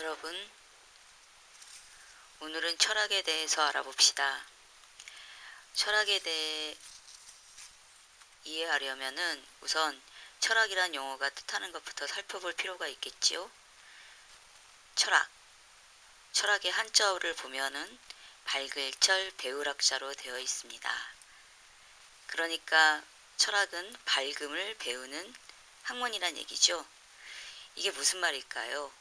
여러분, 오늘은 철학에 대해서 알아봅시다. 철학에 대해 이해하려면은 우선 철학이란 용어가 뜻하는 것부터 살펴볼 필요가 있겠지요. 철학의 한자어를 보면은 밝을 철 배울학자로 되어 있습니다. 그러니까 철학은 밝음을 배우는 학문이란 얘기죠. 이게 무슨 말일까요?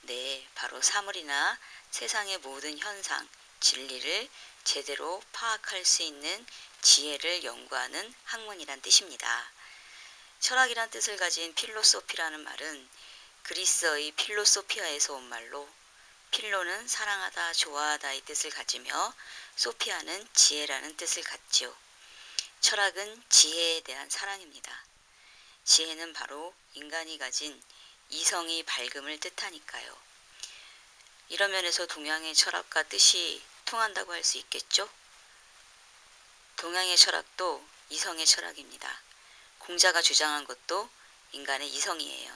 네, 바로 사물이나 세상의 모든 현상, 진리를 제대로 파악할 수 있는 지혜를 연구하는 학문이란 뜻입니다. 철학이란 뜻을 가진 필로소피라는 말은 그리스어의 필로소피아에서 온 말로, 필로는 사랑하다, 좋아하다의 뜻을 가지며 소피아는 지혜라는 뜻을 갖지요. 철학은 지혜에 대한 사랑입니다. 지혜는 바로 인간이 가진 이성의 밝음을 뜻하니까요. 이런 면에서 동양의 철학과 뜻이 통한다고 할 수 있겠죠? 동양의 철학도 이성의 철학입니다. 공자가 주장한 것도 인간의 이성이에요.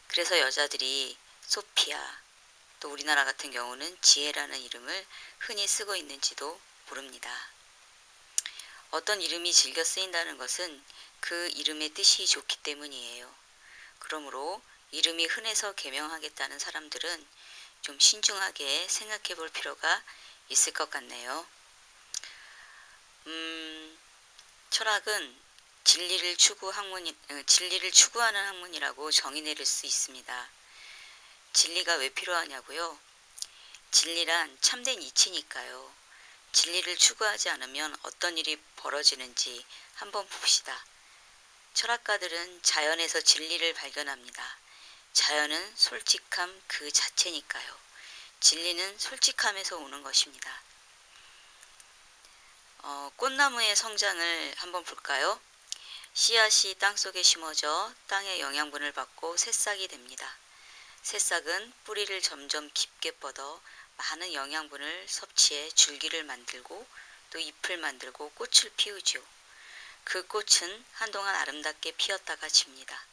그래서 여자들이 소피아, 또 우리나라 같은 경우는 지혜라는 이름을 흔히 쓰고 있는지도 모릅니다. 어떤 이름이 즐겨 쓰인다는 것은 그 이름의 뜻이 좋기 때문이에요. 그러므로 이름이 흔해서 개명하겠다는 사람들은 좀 신중하게 생각해 볼 필요가 있을 것 같네요. 철학은 진리를 추구하는 학문이라고 정의 내릴 수 있습니다. 진리가 왜 필요하냐고요? 진리란 참된 이치니까요. 진리를 추구하지 않으면 어떤 일이 벌어지는지 한번 봅시다. 철학가들은 자연에서 진리를 발견합니다. 자연은 솔직함 그 자체니까요. 진리는 솔직함에서 오는 것입니다. 꽃나무의 성장을 한번 볼까요? 씨앗이 땅속에 심어져 땅의 영양분을 받고 새싹이 됩니다. 새싹은 뿌리를 점점 깊게 뻗어 많은 영양분을 섭취해 줄기를 만들고 또 잎을 만들고 꽃을 피우지요. 그 꽃은 한동안 아름답게 피었다가 집니다.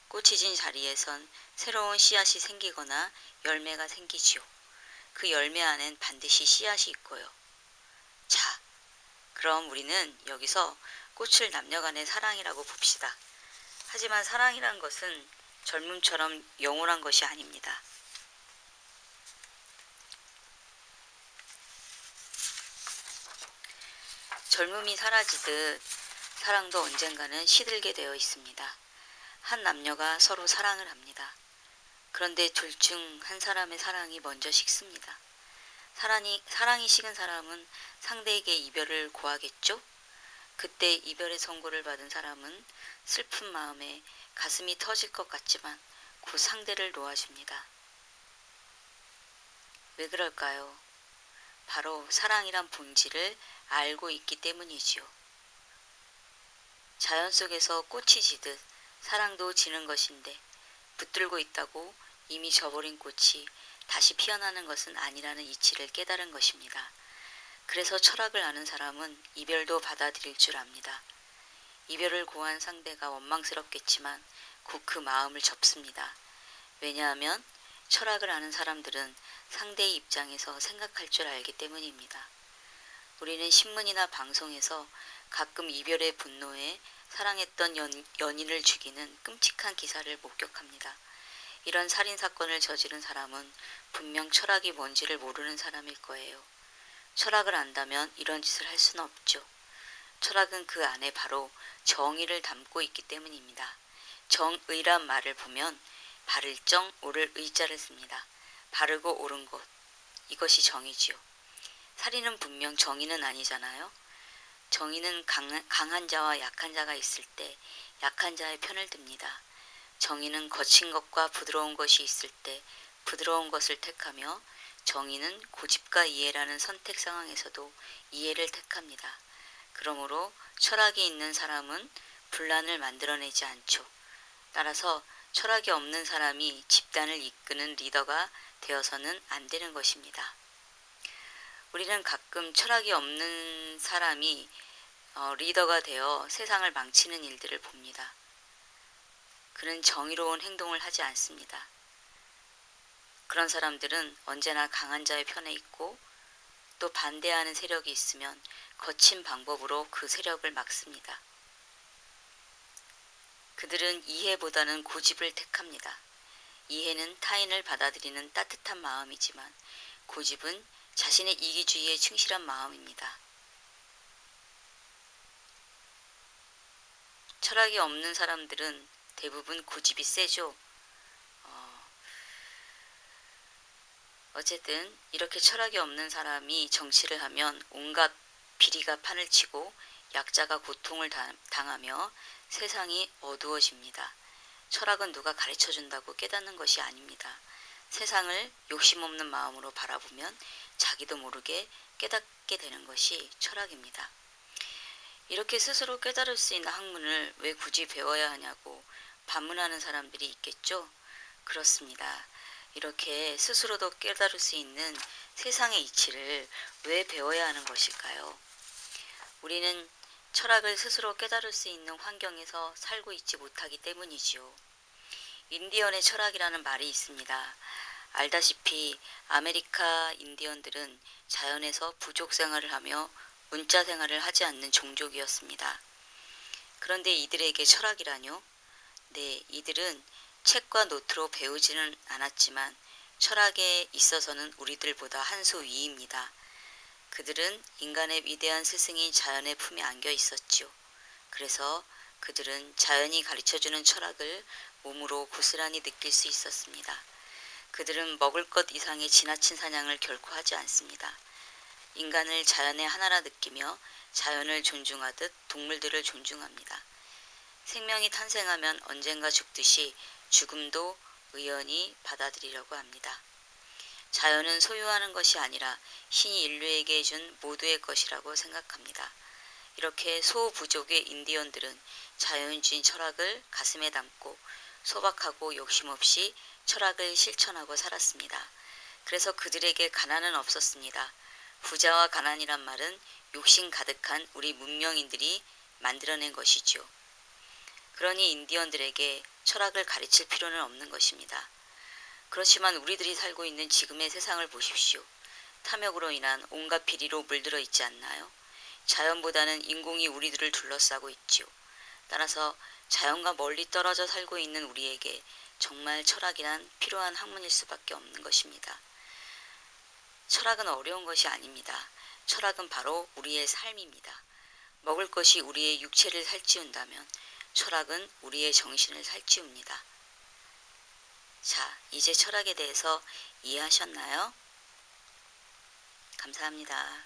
꽃이 진 자리에선 새로운 씨앗이 생기거나 열매가 생기지요. 그 열매 안엔 반드시 씨앗이 있고요. 자, 그럼 우리는 여기서 꽃을 남녀간의 사랑이라고 봅시다. 하지만 사랑이란 것은 젊음처럼 영원한 것이 아닙니다. 젊음이 사라지듯 사랑도 언젠가는 시들게 되어 있습니다. 한 남녀가 서로 사랑을 합니다. 그런데 둘 중 한 사람의 사랑이 먼저 식습니다. 사랑이 식은 사람은 상대에게 이별을 고하겠죠? 그때 이별의 선고를 받은 사람은 슬픈 마음에 가슴이 터질 것 같지만 그 상대를 놓아줍니다. 왜 그럴까요? 바로 사랑이란 본질을 알고 있기 때문이지요. 자연 속에서 꽃이 지듯 사랑도 지는 것인데 붙들고 있다고 이미 져버린 꽃이 다시 피어나는 것은 아니라는 이치를 깨달은 것입니다. 그래서 철학을 아는 사람은 이별도 받아들일 줄 압니다. 이별을 고한 상대가 원망스럽겠지만 곧 그 마음을 접습니다. 왜냐하면 철학을 아는 사람들은 상대의 입장에서 생각할 줄 알기 때문입니다. 우리는 신문이나 방송에서 가끔 이별의 분노에 사랑했던 연인을 죽이는 끔찍한 기사를 목격합니다. 이런 살인사건을 저지른 사람은 분명 철학이 뭔지를 모르는 사람일 거예요. 철학을 안다면 이런 짓을 할 수는 없죠. 철학은 그 안에 바로 정의를 담고 있기 때문입니다. 정의란 말을 보면 바를 정, 옳을 의자를 씁니다. 바르고 옳은 것, 이것이 정의지요. 살인은 분명 정의는 아니잖아요. 정의는 강한 자와 약한 자가 있을 때 약한 자의 편을 듭니다. 정의는 거친 것과 부드러운 것이 있을 때 부드러운 것을 택하며 정의는 고집과 이해라는 선택 상황에서도 이해를 택합니다. 그러므로 철학이 있는 사람은 분란을 만들어내지 않죠. 따라서 철학이 없는 사람이 집단을 이끄는 리더가 되어서는 안 되는 것입니다. 우리는 가끔 철학이 없는 사람이 리더가 되어 세상을 망치는 일들을 봅니다. 그는 정의로운 행동을 하지 않습니다. 그런 사람들은 언제나 강한 자의 편에 있고 또 반대하는 세력이 있으면 거친 방법으로 그 세력을 막습니다. 그들은 이해보다는 고집을 택합니다. 이해는 타인을 받아들이는 따뜻한 마음이지만 고집은 자신의 이기주의에 충실한 마음입니다. 철학이 없는 사람들은 대부분 고집이 세죠. 어쨌든 이렇게 철학이 없는 사람이 정치를 하면 온갖 비리가 판을 치고 약자가 고통을 당하며 세상이 어두워집니다. 철학은 누가 가르쳐준다고 깨닫는 것이 아닙니다. 세상을 욕심 없는 마음으로 바라보면 자기도 모르게 깨닫게 되는 것이 철학입니다. 이렇게 스스로 깨달을 수 있는 학문을 왜 굳이 배워야 하냐고 반문하는 사람들이 있겠죠? 그렇습니다. 이렇게 스스로도 깨달을 수 있는 세상의 이치를 왜 배워야 하는 것일까요? 우리는 철학을 스스로 깨달을 수 있는 환경에서 살고 있지 못하기 때문이지요. 인디언의 철학이라는 말이 있습니다. 알다시피 아메리카 인디언들은 자연에서 부족 생활을 하며 문자 생활을 하지 않는 종족이었습니다. 그런데 이들에게 철학이라뇨? 네, 이들은 책과 노트로 배우지는 않았지만 철학에 있어서는 우리들보다 한 수 위입니다. 그들은 인간의 위대한 스승인 자연의 품에 안겨 있었지요. 그래서 그들은 자연이 가르쳐주는 철학을 몸으로 고스란히 느낄 수 있었습니다. 그들은 먹을 것 이상의 지나친 사냥을 결코 하지 않습니다. 인간을 자연의 하나라 느끼며 자연을 존중하듯 동물들을 존중합니다. 생명이 탄생하면 언젠가 죽듯이 죽음도 의연히 받아들이려고 합니다. 자연은 소유하는 것이 아니라 신이 인류에게 해준 모두의 것이라고 생각합니다. 이렇게 소부족의 인디언들은 자연주의 철학을 가슴에 담고 소박하고 욕심없이 철학을 실천하고 살았습니다. 그래서 그들에게 가난은 없었습니다. 부자와 가난이란 말은 욕심 가득한 우리 문명인들이 만들어낸 것이죠. 그러니 인디언들에게 철학을 가르칠 필요는 없는 것입니다. 그렇지만 우리들이 살고 있는 지금의 세상을 보십시오. 탐욕으로 인한 온갖 비리로 물들어 있지 않나요? 자연보다는 인공이 우리들을 둘러싸고 있지요. 따라서 자연과 멀리 떨어져 살고 있는 우리에게 정말 철학이란 필요한 학문일 수밖에 없는 것입니다. 철학은 어려운 것이 아닙니다. 철학은 바로 우리의 삶입니다. 먹을 것이 우리의 육체를 살찌운다면 철학은 우리의 정신을 살찌웁니다. 자, 이제 철학에 대해서 이해하셨나요? 감사합니다.